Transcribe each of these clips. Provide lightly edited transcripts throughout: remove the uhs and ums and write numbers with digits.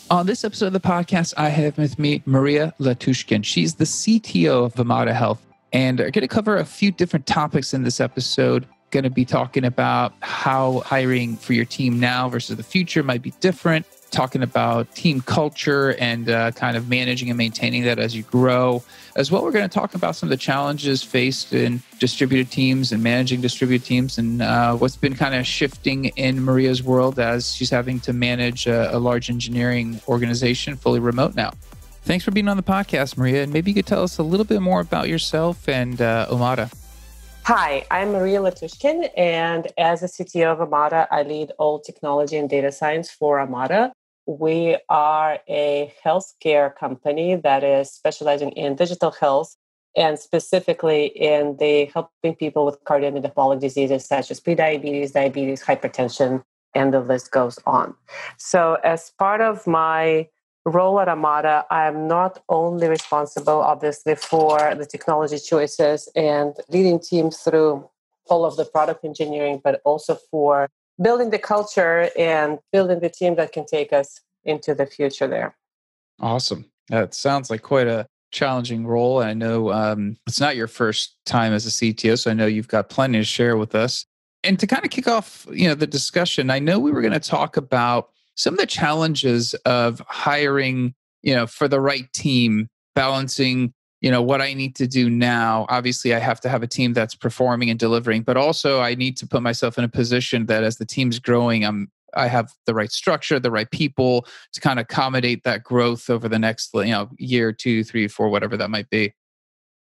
On this episode of the podcast, I have with me Maria Latushkin. She's the CTO of Omada Health, and we're going to cover a few different topics in this episode. Going to be talking about how hiring for your team now versus the future might be different, talking about team culture and kind of managing and maintaining that as you grow. As well, we're going to talk about some of the challenges faced in distributed teams and managing distributed teams and what's been kind of shifting in Maria's world as she's having to manage a large engineering organization fully remote now. Thanks for being on the podcast, Maria. And maybe you could tell us a little bit more about yourself and Omada. Hi, I'm Maria Latushkin, and as a CTO of Omada, I lead all technology and data science for Omada. We are a healthcare company that is specializing in digital health and specifically in the helping people with cardiometabolic diseases such as prediabetes, diabetes, hypertension, and the list goes on. So as part of my role at Omada, I'm not only responsible, obviously, for the technology choices and leading teams through all of the product engineering, but also for building the culture and building the team that can take us into the future there. Awesome. That sounds like quite a challenging role. I know it's not your first time as a CTO, so I know you've got plenty to share with us. And to kind of kick off, the discussion, I know we were going to talk about some of the challenges of hiring, for the right team, balancing, what I need to do now. Obviously, I have to have a team that's performing and delivering, but also I need to put myself in a position that as the team's growing, I have the right structure, the right people to kind of accommodate that growth over the next, year, 2, 3, 4, whatever that might be.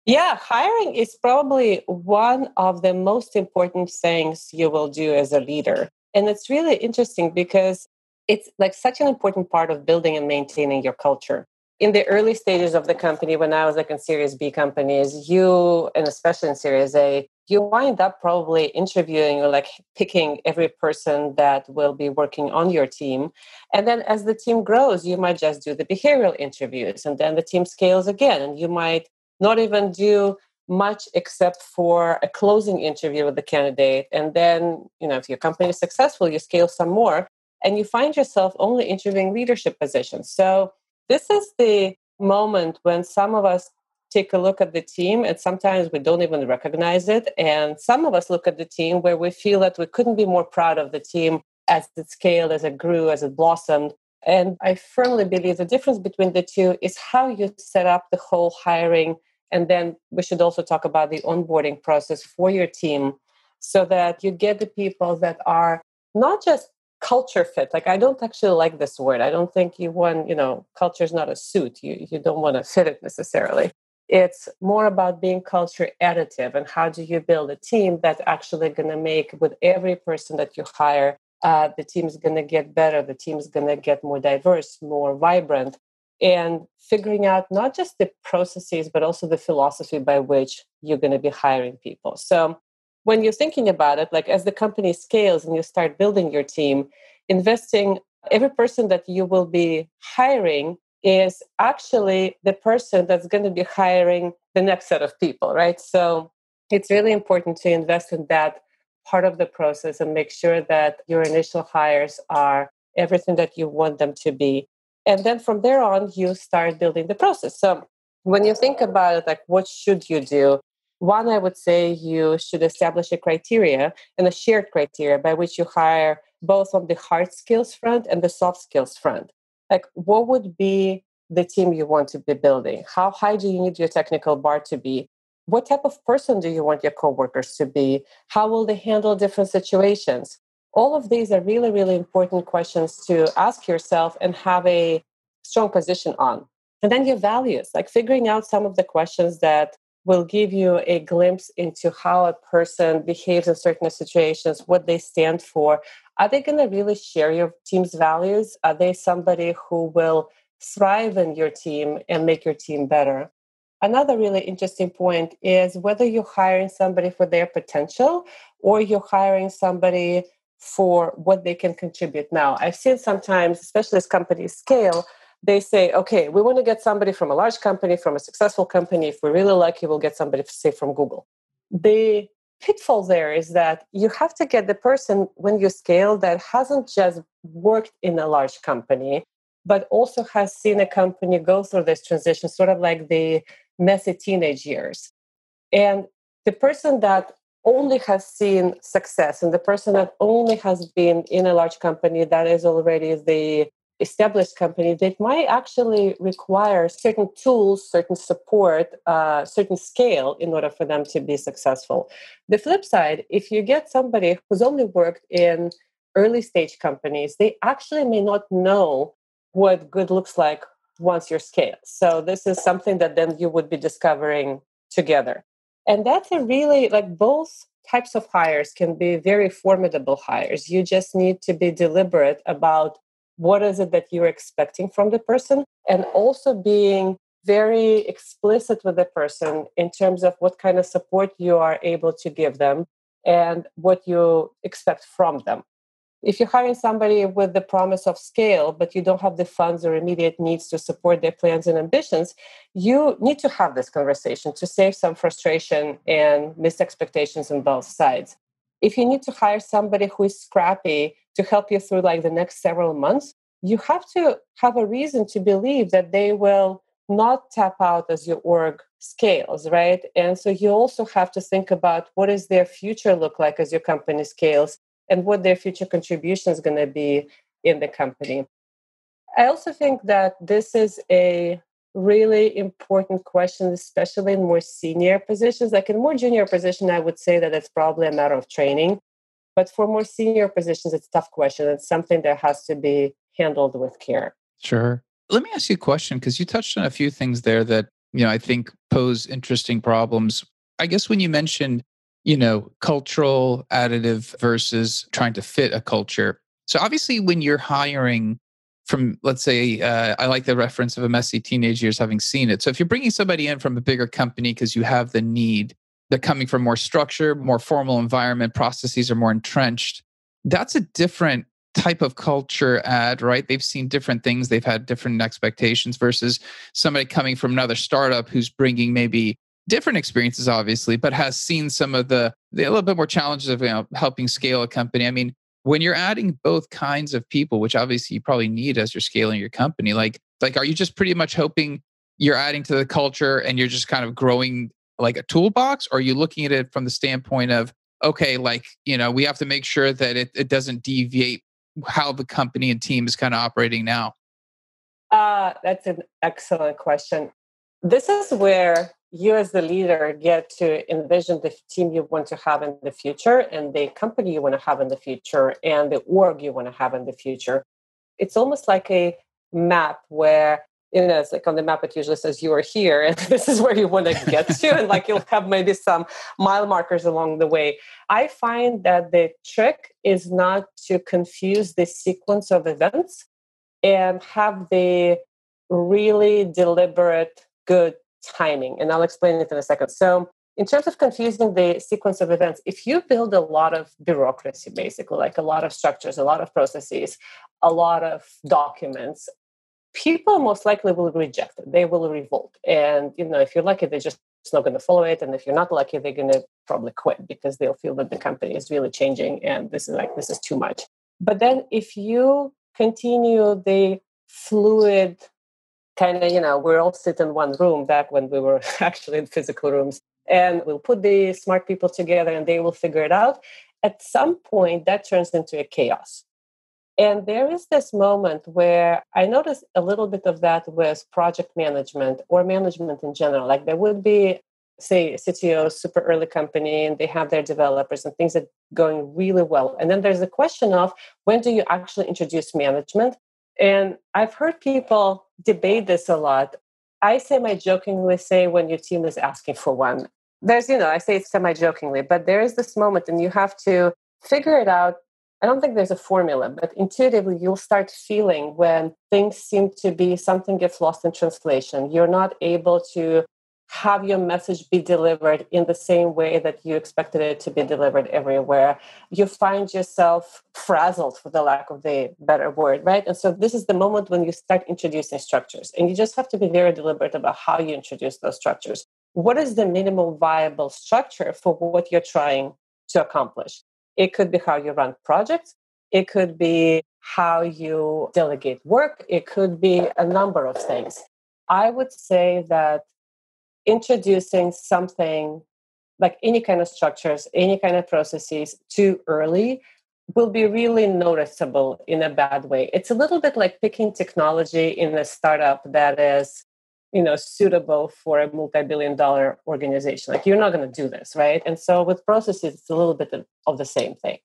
Yeah, hiring is probably one of the most important things you will do as a leader. And it's really interesting because it's like such an important part of building and maintaining your culture. In the early stages of the company, when I was in Series B companies, and especially in Series A, you wind up probably interviewing or picking every person that will be working on your team. And then as the team grows, you might just do the behavioral interviews, and then the team scales again, and you might not even do much except for a closing interview with the candidate. And then, if your company is successful, you scale some more and you find yourself only interviewing leadership positions. So this is the moment when some of us take a look at the team and sometimes we don't even recognize it. And some of us look at the team where we feel that we couldn't be more proud of the team as it scaled, as it grew, as it blossomed. And I firmly believe the difference between the two is how you set up the whole hiring. And then we should also talk about the onboarding process for your team so that you get the people that are not just culture fit. I don't actually like this word. I don't think culture is not a suit. You don't want to fit it necessarily. It's more about being culture additive and how do you build a team that's actually going to make with every person that you hire, the team is going to get better. The team is going to get more diverse, more vibrant, and figuring out not just the processes, but also the philosophy by which you're going to be hiring people. So when you're thinking about it, as the company scales and you start building your team, investing every person that you will be hiring is actually the person that's going to be hiring the next set of people, right? So it's really important to invest in that part of the process and make sure that your initial hires are everything that you want them to be. And then from there on, you start building the process. So when you think about it, what should you do? One, I would say you should establish a criteria and a shared criteria by which you hire both on the hard skills front and the soft skills front. What would be the team you want to be building? How high do you need your technical bar to be? What type of person do you want your coworkers to be? How will they handle different situations? All of these are really, really important questions to ask yourself and have a strong position on. And then your values, figuring out some of the questions that will give you a glimpse into how a person behaves in certain situations, what they stand for. Are they going to really share your team's values? Are they somebody who will thrive in your team and make your team better? Another really interesting point is whether you're hiring somebody for their potential or you're hiring somebody for what they can contribute now. I've seen sometimes, especially as companies scale, they say, okay, we want to get somebody from a large company, from a successful company. If we're really lucky, we'll get somebody, say, from Google. The pitfall there is that you have to get the person when you scale that hasn't just worked in a large company, but also has seen a company go through this transition, sort of like the messy teenage years. And the person that only has seen success and the person that only has been in a large company that is already the established company, that might actually require certain tools, certain support, certain scale in order for them to be successful. The flip side, if you get somebody who's only worked in early stage companies, they actually may not know what good looks like once you're scaled. So this is something that then you would be discovering together. And that's a really, like, both types of hires can be very formidable hires. You just need to be deliberate about what is it that you're expecting from the person, and also being very explicit with the person in terms of what kind of support you are able to give them and what you expect from them. If you're hiring somebody with the promise of scale, but you don't have the funds or immediate needs to support their plans and ambitions, you need to have this conversation to save some frustration and missed expectations on both sides. If you need to hire somebody who is scrappy to help you through like the next several months, you have to have a reason to believe that they will not tap out as your org scales, right? And so you also have to think about what does their future look like as your company scales, and what their future contribution is going to be in the company. I also think that this is a really important question, especially in more senior positions. Like in more junior position, I would say that it's probably a matter of training. But for more senior positions, it's a tough question. It's something that has to be handled with care. Sure. Let me ask you a question, because you touched on a few things there that, I think pose interesting problems. I guess when you mentioned, cultural additive versus trying to fit a culture. So obviously when you're hiring from, let's say, I like the reference of a messy teenage years, having seen it. So if you're bringing somebody in from a bigger company because you have the need, they're coming from more structure, more formal environment, processes are more entrenched. That's a different type of culture add, right? They've seen different things, they've had different expectations versus somebody coming from another startup who's bringing maybe different experiences, obviously, but has seen some of the a little bit more challenges of helping scale a company. I mean, when you're adding both kinds of people, which obviously you probably need as you're scaling your company, like are you just pretty much hoping you're adding to the culture and you're just kind of growing like a toolbox, or are you looking at it from the standpoint of, okay, we have to make sure that it doesn't deviate how the company and team is kind of operating now? That's an excellent question. This is where you as the leader get to envision the team you want to have in the future and the company you want to have in the future and the org you want to have in the future. It's almost like a map where, it's like on the map, it usually says you are here and this is where you want to get to. And like you'll have maybe some mile markers along the way. I find that the trick is not to confuse the sequence of events and have the really deliberate, good timing. And I'll explain it in a second. So, in terms of confusing the sequence of events, if you build a lot of bureaucracy, basically, like a lot of structures, a lot of processes, a lot of documents, people most likely will reject it. They will revolt. And, if you're lucky, they're just not going to follow it. And if you're not lucky, they're going to probably quit because they'll feel that the company is really changing and this is too much. But then if you continue the fluid kind of, we're all sit in one room back when we were actually in physical rooms, and we'll put the smart people together and they will figure it out. At some point, that turns into a chaos. And there is this moment where I noticed a little bit of that with project management or management in general. Like there would be, say, a CTO, super early company, and they have their developers and things that are going really well. And then there's the question of when do you actually introduce management? And I've heard people debate this a lot. I semi-jokingly say when your team is asking for one. There's, I say it semi-jokingly, but there is this moment and you have to figure it out. I don't think there's a formula, but intuitively you'll start feeling when things seem to be, something gets lost in translation. You're not able to have your message be delivered in the same way that you expected it to be delivered everywhere. You find yourself frazzled, for the lack of the better word, right? And so this is the moment when you start introducing structures. And you just have to be very deliberate about how you introduce those structures. What is the minimal viable structure for what you're trying to accomplish? It could be how you run projects. It could be how you delegate work. It could be a number of things. I would say that introducing something like any kind of structures, any kind of processes too early will be really noticeable in a bad way. It's a little bit like picking technology in a startup that is, suitable for a multi-billion dollar organization. Like you're not going to do this, right? And so with processes, it's a little bit of the same thing.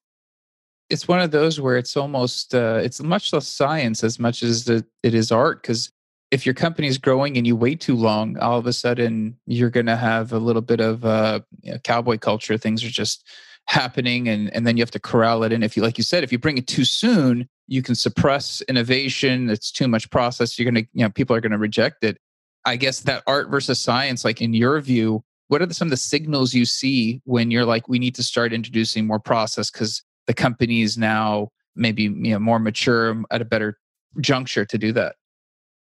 It's one of those where it's almost, it's much less science as much as it is art. Because if your company is growing and you wait too long, all of a sudden you're going to have a little bit of cowboy culture. Things are just happening, and then you have to corral it in. If you, like you said, if you bring it too soon, you can suppress innovation. It's too much process. You're going to, people are going to reject it. I guess that art versus science, like in your view, what are some of the signals you see when you're like, we need to start introducing more process because the company is now maybe more mature at a better juncture to do that?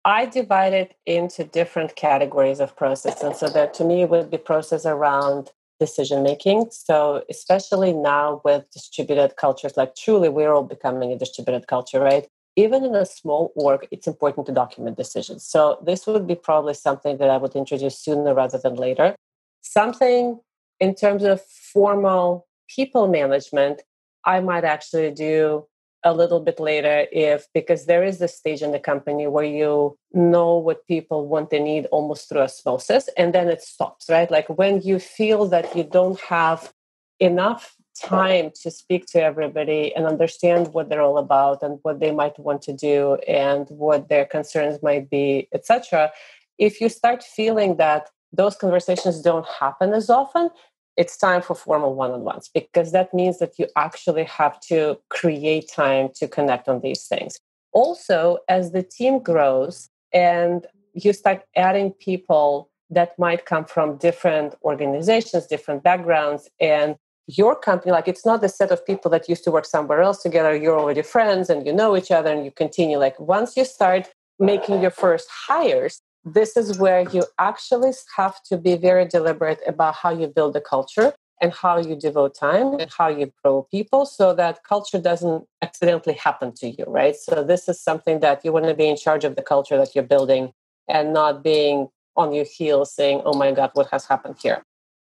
I divide it into different categories of process. And so that to me would be process around decision making. So especially now with distributed cultures, like truly we're all becoming a distributed culture, right? Even in a small org, it's important to document decisions. So this would be probably something that I would introduce sooner rather than later. Something in terms of formal people management, I might actually do a little bit later because there is this stage in the company where you know what people want and need almost through osmosis, and then it stops, right? Like when you feel that you don't have enough time to speak to everybody and understand what they're all about and what they might want to do and what their concerns might be, etc. If you start feeling that those conversations don't happen as often, it's time for formal one-on-ones, because that means that you actually have to create time to connect on these things. Also, as the team grows and you start adding people that might come from different organizations, different backgrounds, and your company, like it's not the set of people that used to work somewhere else together, you're already friends and you know each other and you continue. Like once you start making your first hires, this is where you actually have to be very deliberate about how you build the culture and how you devote time and how you grow people so that culture doesn't accidentally happen to you, right? So this is something that you want to be in charge of the culture that you're building and not being on your heels saying, oh my God, what has happened here?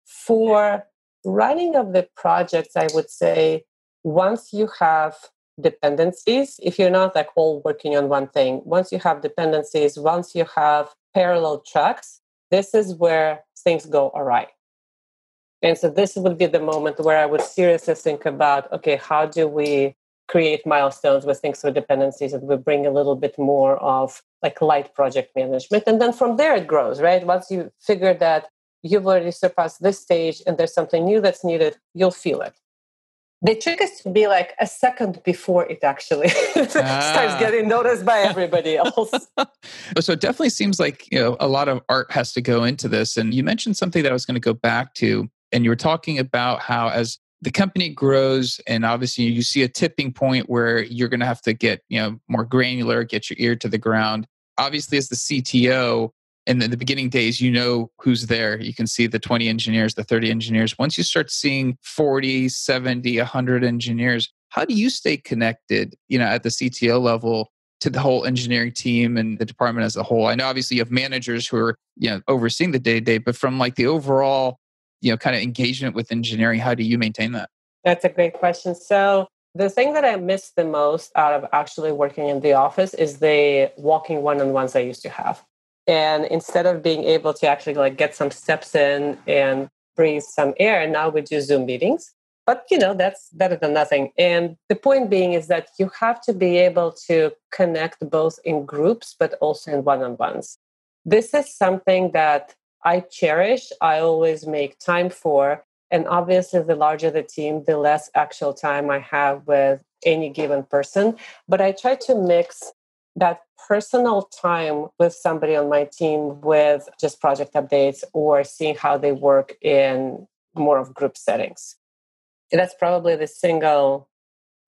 For running of the projects, I would say once you have dependencies, if you're not like all working on one thing, once you have dependencies, once you have parallel tracks, this is where things go awry. And so this would be the moment where I would seriously think about, okay, how do we create milestones with things with dependencies that we bring a little bit more of like light project management. And then from there it grows, right? Once you figure that you've already surpassed this stage and there's something new that's needed, you'll feel it. The trick is to be like a second before it actually starts getting noticed by everybody else. So it definitely seems like, a lot of art has to go into this. And you mentioned something that I was going to go back to, and you were talking about how as the company grows and obviously you see a tipping point where you're going to have to get, more granular, get your ear to the ground. Obviously as the CTO, in the beginning days, who's there. You can see the 20 engineers, the 30 engineers. Once you start seeing 40, 70, 100 engineers, how do you stay connected, at the CTO level to the whole engineering team and the department as a whole? I know obviously you have managers who are, overseeing the day-to-day, but from like the overall, kind of engagement with engineering, how do you maintain that? That's a great question. So the thing that I miss the most out of actually working in the office is the walking one-on-ones I used to have. And instead of being able to actually like get some steps in and breathe some air, now we do Zoom meetings. But that's better than nothing. And the point being is that you have to be able to connect both in groups, but also in one-on-ones. This is something that I cherish. I always make time for. And obviously, the larger the team, the less actual time I have with any given person. But I try to mix that personal time with somebody on my team with just project updates or seeing how they work in more of group settings. And that's probably the single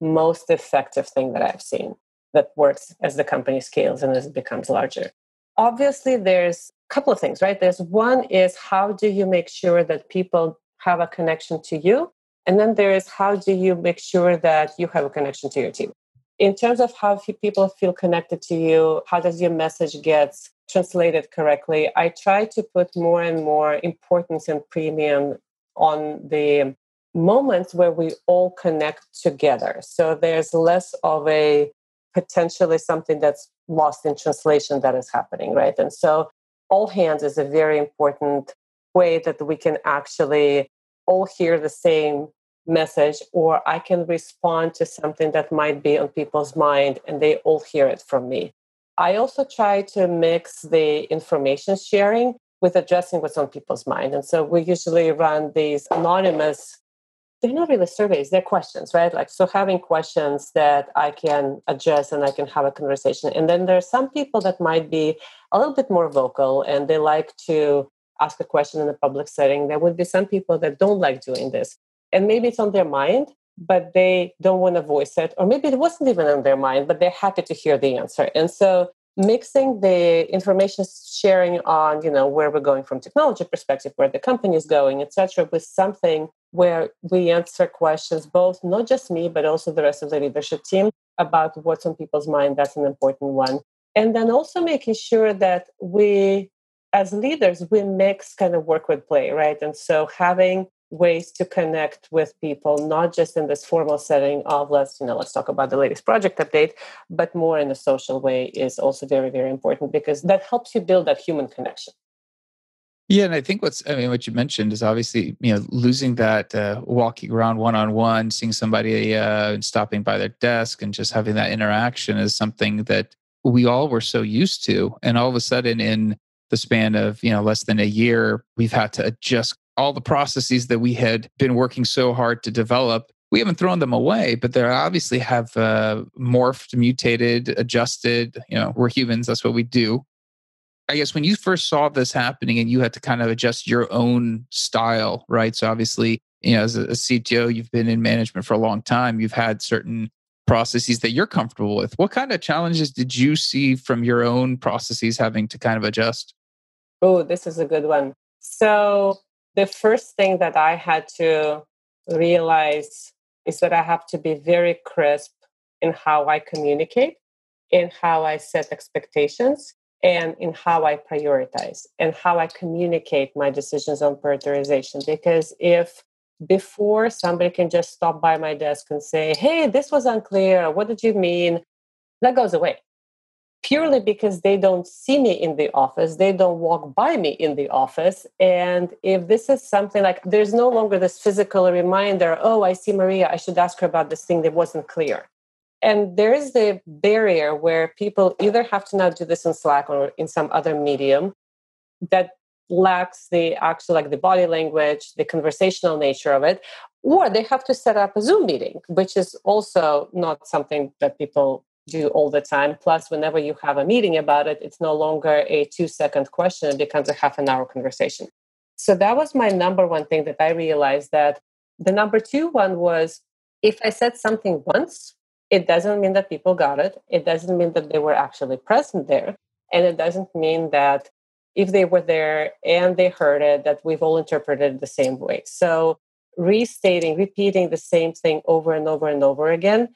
most effective thing that I've seen that works as the company scales and as it becomes larger. Obviously, there's a couple of things, right? There's one is how do you make sure that people have a connection to you? And then there is how do you make sure that you have a connection to your team? In terms of how people feel connected to you, how does your message get translated correctly? I try to put more and more importance and premium on the moments where we all connect together. So there's less of a potentially something that's lost in translation that is happening, right? And so all hands is a very important way that we can actually all hear the same message, or I can respond to something that might be on people's mind and they all hear it from me. I also try to mix the information sharing with addressing what's on people's mind. And so we usually run these anonymous, they're not really surveys, they're questions, right? Like, so having questions that I can address and I can have a conversation. And then there are some people that might be a little bit more vocal and they like to ask a question in a public setting. There would be some people that don't like doing this. And maybe it's on their mind, but they don't want to voice it. Or maybe it wasn't even on their mind, but they're happy to hear the answer. And so mixing the information sharing on, where we're going from technology perspective, where the company is going, et cetera, with something where we answer questions, both not just me, but also the rest of the leadership team about what's on people's mind. That's an important one. And then also making sure that we, as leaders, we mix kind of work with play, right? And so having ways to connect with people, not just in this formal setting of let's talk about the latest project update, but more in a social way is also very, very important because that helps you build that human connection. Yeah, and I think what you mentioned is obviously, losing that walking around one-on-one, seeing somebody and stopping by their desk and just having that interaction is something that we all were so used to. And all of a sudden in the span of, less than a year, we've had to adjust all the processes that we had been working so hard to develop. We haven't thrown them away, but they obviously have morphed, mutated, adjusted. We're humans. That's what we do. I guess when you first saw this happening and you had to kind of adjust your own style, right? So obviously, as a CTO, you've been in management for a long time. You've had certain processes that you're comfortable with. What kind of challenges did you see from your own processes having to kind of adjust? Oh, this is a good one. So the first thing that I had to realize is that I have to be very crisp in how I communicate, in how I set expectations, and in how I prioritize and how I communicate my decisions on prioritization. Because if before somebody can just stop by my desk and say, hey, this was unclear, what did you mean? That goes away. Purely because they don't see me in the office, they don't walk by me in the office. And if this is something like there's no longer this physical reminder, oh, I see Maria, I should ask her about this thing that wasn't clear. And there is the barrier where people either have to now do this in Slack or in some other medium that lacks the actual, like the body language, the conversational nature of it, or they have to set up a Zoom meeting, which is also not something that people do all the time. Plus, whenever you have a meeting about it, it's no longer a 2-second question, it becomes a half an hour conversation. So that was my number one thing that I realized. That the number two one was if I said something once, it doesn't mean that people got it. It doesn't mean that they were actually present there. And it doesn't mean that if they were there and they heard it, that we've all interpreted it the same way. So repeating the same thing over and over and over again,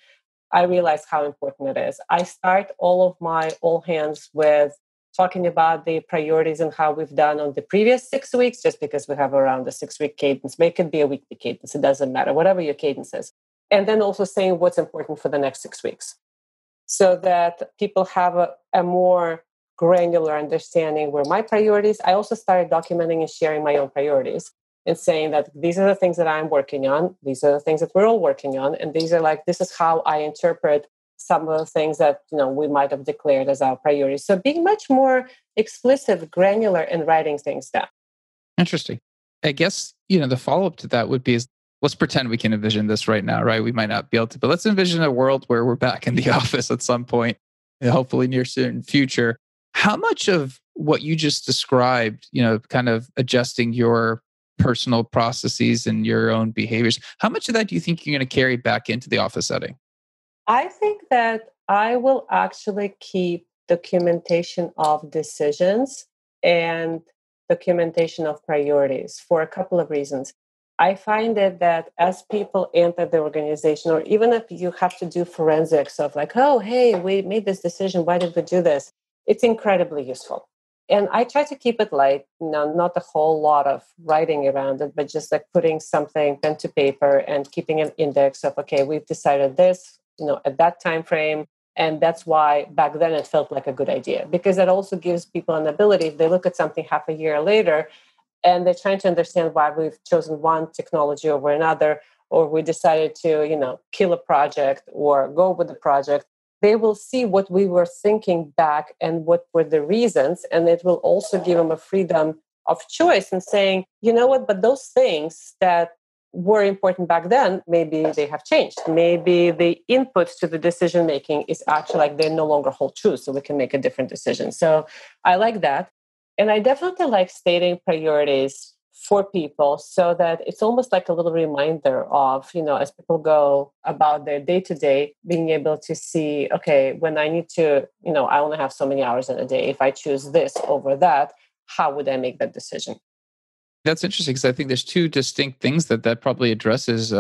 I realized how important it is. I start all of my all hands with talking about the priorities and how we've done on the previous 6 weeks, just because we have around a 6-week cadence. But it could be a weekly cadence. It doesn't matter, whatever your cadence is. And then also saying what's important for the next 6 weeks so that people have a more granular understanding where my priorities. I also started documenting and sharing my own priorities and saying that these are the things that I'm working on. These are the things that we're all working on. And these are this is how I interpret some of the things that, we might have declared as our priorities. So being much more explicit, granular, and writing things down. Interesting. I guess, the follow-up to that would be let's pretend we can envision this right now, right? We might not be able to, but let's envision a world where we're back in the office at some point, hopefully near certain future. How much of what you just described, kind of adjusting your personal processes and your own behaviors, how much of that do you think you're going to carry back into the office setting? I think that I will actually keep documentation of decisions and documentation of priorities for a couple of reasons. I find it that as people enter the organization, or even if you have to do forensics of like, oh, hey, we made this decision, why did we do this? It's incredibly useful. And I try to keep it light, not a whole lot of writing around it, but just like putting something pen to paper and keeping an index of, okay, we've decided this, at that time frame. And that's why back then it felt like a good idea, because it also gives people an ability, if they look at something half a year later, and they're trying to understand why we've chosen one technology over another, or we decided to, kill a project or go with the project, they will see what we were thinking back and what were the reasons. And it will also give them a freedom of choice and saying, you know what, but those things that were important back then, maybe they have changed. Maybe the inputs to the decision making is actually like they no longer hold true, so we can make a different decision. So I like that. And I definitely like stating priorities for people so that it's almost like a little reminder of, as people go about their day to day, being able to see, okay, when I need to, I only have so many hours in a day. If I choose this over that, how would I make that decision? That's interesting because I think there's two distinct things that probably addresses,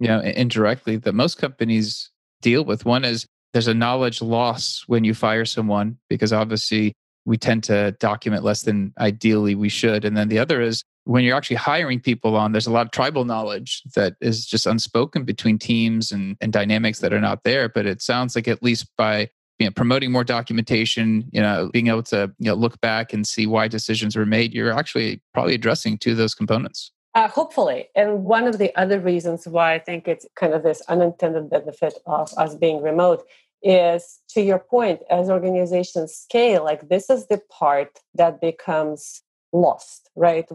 indirectly that most companies deal with. One is there's a knowledge loss when you fire someone because obviously we tend to document less than ideally we should. And then the other is when you're actually hiring people on, there's a lot of tribal knowledge that is just unspoken between teams and dynamics that are not there. But it sounds like at least by promoting more documentation, being able to look back and see why decisions were made, you're actually probably addressing two of those components. Hopefully. And one of the other reasons why I think it's kind of this unintended benefit of us being remote is, to your point, as organizations scale, like this is the part that becomes lost, right?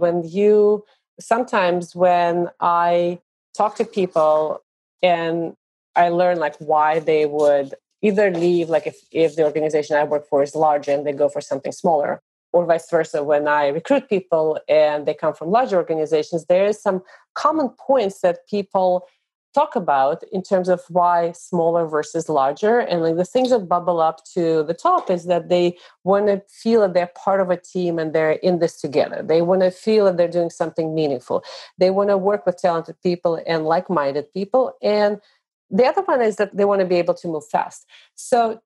Sometimes when I talk to people and I learn like why they would either leave, like if the organization I work for is larger and they go for something smaller, or vice versa, when I recruit people and they come from larger organizations, there is some common points that people talk about in terms of why smaller versus larger. And like the things that bubble up to the top is that they want to feel that they're part of a team and they're in this together. They want to feel that they're doing something meaningful. They want to work with talented people and like-minded people. And the other one is that they want to be able to move fast. So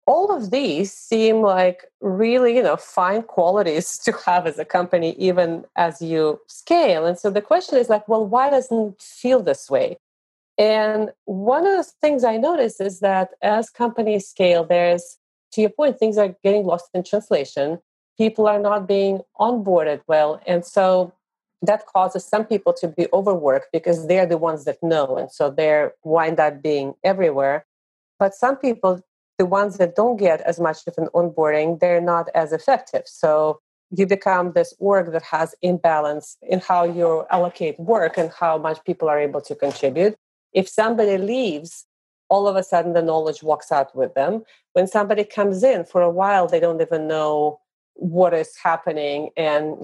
all of these seem like really, fine qualities to have as a company, even as you scale. And so the question is like, well, why doesn't it feel this way? And one of the things I notice is that as companies scale, to your point, things are getting lost in translation. People are not being onboarded well. And so that causes some people to be overworked because they're the ones that know. And so they're wind up being everywhere. But some people, the ones that don't get as much of an onboarding, they're not as effective. So you become this org that has imbalance in how you allocate work and how much people are able to contribute. If somebody leaves, all of a sudden the knowledge walks out with them. When somebody comes in, for a while, they don't even know what is happening and,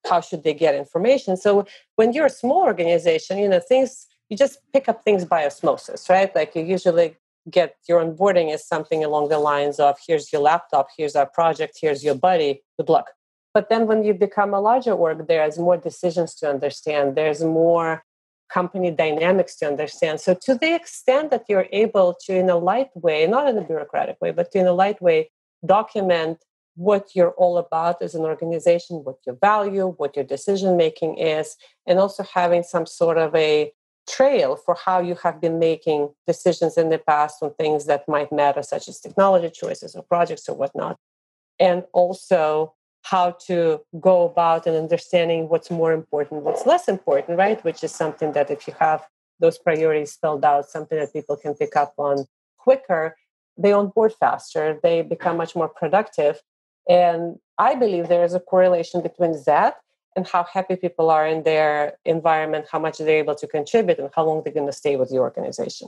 how should they get information. So when you're a small organization, things, you just pick up things by osmosis, right? Like you usually get your onboarding is something along the lines of, here's your laptop, here's our project, here's your buddy, good luck. But then when you become a larger org, there's more decisions to understand. There's more company dynamics to understand. So to the extent that you're able to, in a light way, not in a bureaucratic way, but in a light way, document what you're all about as an organization, what your value, what your decision making is, and also having some sort of a trail for how you have been making decisions in the past on things that might matter, such as technology choices or projects or whatnot. And also how to go about and understanding what's more important, what's less important, right? Which is something that if you have those priorities spelled out, something that people can pick up on quicker, they onboard faster, they become much more productive. And I believe there is a correlation between that and how happy people are in their environment, how much they're able to contribute, and how long they're going to stay with the organization.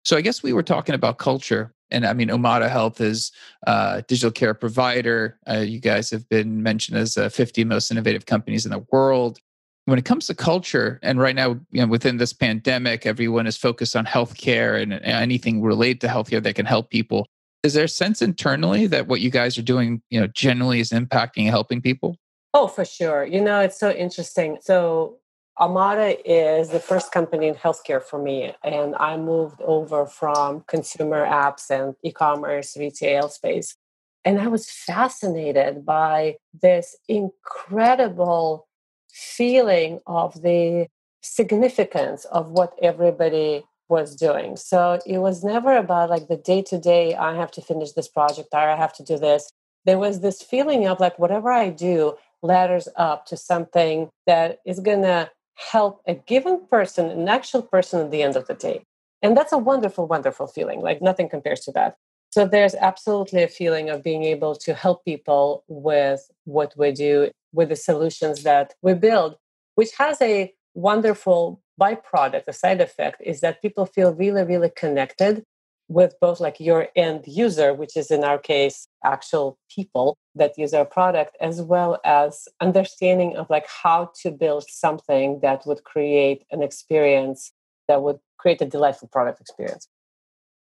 So I guess we were talking about culture. And I mean, Omada Health is a digital care provider. You guys have been mentioned as 50 most innovative companies in the world. When it comes to culture, and right now, within this pandemic, everyone is focused on healthcare and anything related to healthcare that can help people. Is there a sense internally that what you guys are doing, generally is impacting and helping people? Oh, for sure. It's so interesting. So Omada is the first company in healthcare for me. And I moved over from consumer apps and e-commerce retail space. And I was fascinated by this incredible feeling of the significance of what everybody was doing. So it was never about like the day to day, I have to finish this project or I have to do this. There was this feeling of like whatever I do ladders up to something that is going to help a given person, an actual person at the end of the day. And that's a wonderful, wonderful feeling. Like nothing compares to that. So there's absolutely a feeling of being able to help people with what we do, with the solutions that we build, which has a wonderful byproduct, a side effect, is that people feel really, really connected with both like your end user, which is in our case, actual people that use our product, as well as understanding of like how to build something that would create an experience that would create a delightful product experience.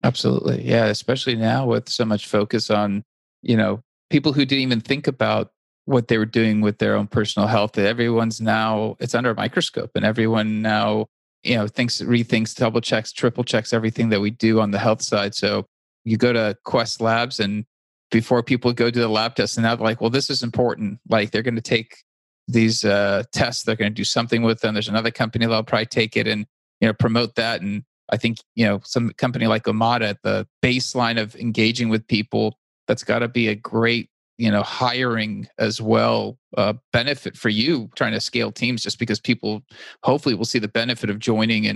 Absolutely. Yeah. Especially now with so much focus on, people who didn't even think about what they were doing with their own personal health. Everyone's now, it's under a microscope and everyone now, rethinks, double checks, triple checks everything that we do on the health side. So you go to Quest Labs and before people go do the lab tests and now they're like, well, this is important. Like they're going to take these tests, they're going to do something with them. There's another company that'll probably take it and, promote that. And I think, some company like Omada, the baseline of engaging with people, that's got to be a great, hiring as well, benefit for you trying to scale teams just because people hopefully will see the benefit of joining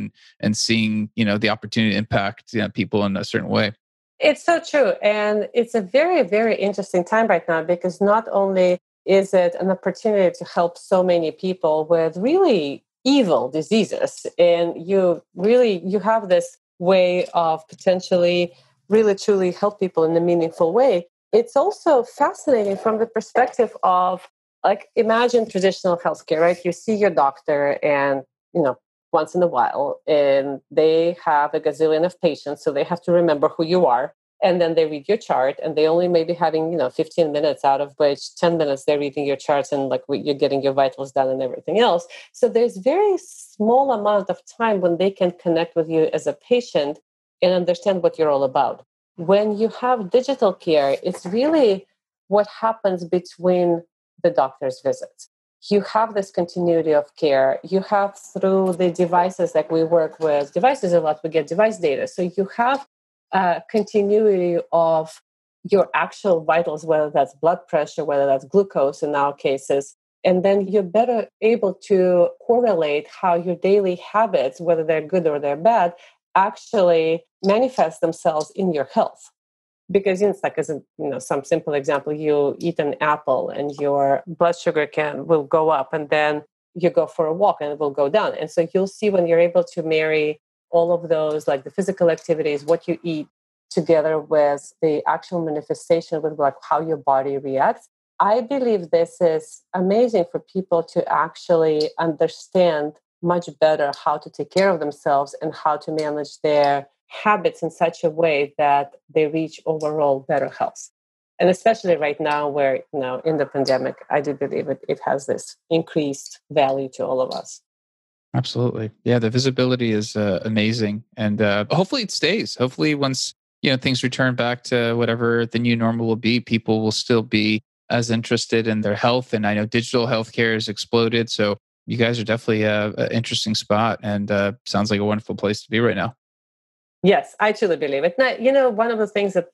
and seeing, the opportunity to impact people in a certain way. It's so true. And it's a very, very interesting time right now because not only is it an opportunity to help so many people with really evil diseases, and you have this way of potentially really truly help people in a meaningful way. It's also fascinating from the perspective of like imagine traditional healthcare, right? You see your doctor and once in a while, and they have a gazillion of patients, so they have to remember who you are. And then they read your chart, and they only may be having 15 minutes, out of which 10 minutes they're reading your charts and like you're getting your vitals done and everything else. So there's very small amount of time when they can connect with you as a patient and understand what you're all about. When you have digital care, it's really what happens between the doctor's visits. You have this continuity of care. You have through the devices, like we work with devices a lot, we get device data. So you have continuity of your actual vitals, whether that's blood pressure, whether that's glucose in our cases. And then you're better able to correlate how your daily habits, whether they're good or they're bad, actually manifest themselves in your health. Because it's like, as some simple example, you eat an apple and your blood sugar will go up, and then you go for a walk and it will go down. And so you'll see when you're able to marry all of those, like the physical activities, what you eat, together with the actual manifestation with like how your body reacts. I believe this is amazing for people to actually understand much better how to take care of themselves and how to manage their habits in such a way that they reach overall better health. And especially right now where, in the pandemic, I do believe it has this increased value to all of us. Absolutely. Yeah, the visibility is amazing. And hopefully it stays. Hopefully once, things return back to whatever the new normal will be, people will still be as interested in their health. And I know digital healthcare has exploded. So you guys are definitely an interesting spot and sounds like a wonderful place to be right now. Yes, I truly believe it. Now, one of the things that,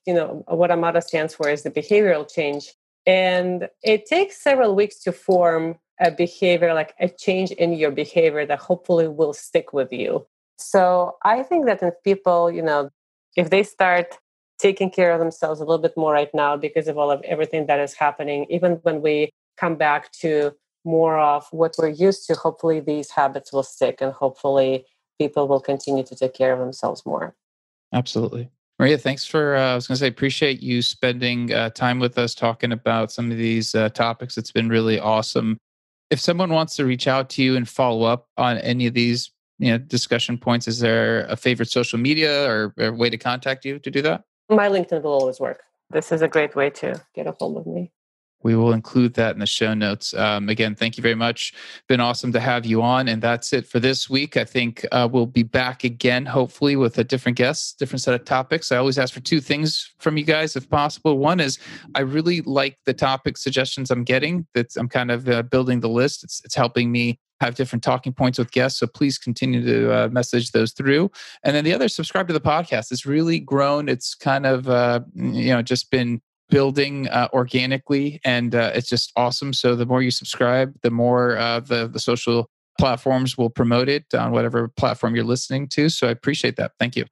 what Amada stands for is the behavioral change. And it takes several weeks to form a behavior, like a change in your behavior that hopefully will stick with you. So I think that if people, if they start taking care of themselves a little bit more right now because of all of everything that is happening, even when we come back to more of what we're used to, hopefully these habits will stick and hopefully people will continue to take care of themselves more. Absolutely. Maria, thanks for, I was going to say, appreciate you spending time with us talking about some of these topics. It's been really awesome. If someone wants to reach out to you and follow up on any of these, discussion points, is there a favorite social media or a way to contact you to do that? My LinkedIn will always work. This is a great way to get a hold of me. We will include that in the show notes. Again, thank you very much. Been awesome to have you on. And that's it for this week. I think we'll be back again, hopefully, with a different guest, different set of topics. I always ask for two things from you guys, if possible. One is I really like the topic suggestions I'm getting. I'm kind of building the list. It's helping me have different talking points with guests. So please continue to message those through. And then the other, subscribe to the podcast. It's really grown. It's kind of, just been building organically, and it's just awesome. So the more you subscribe, the more the social platforms will promote it on whatever platform you're listening to. So I appreciate that. Thank you.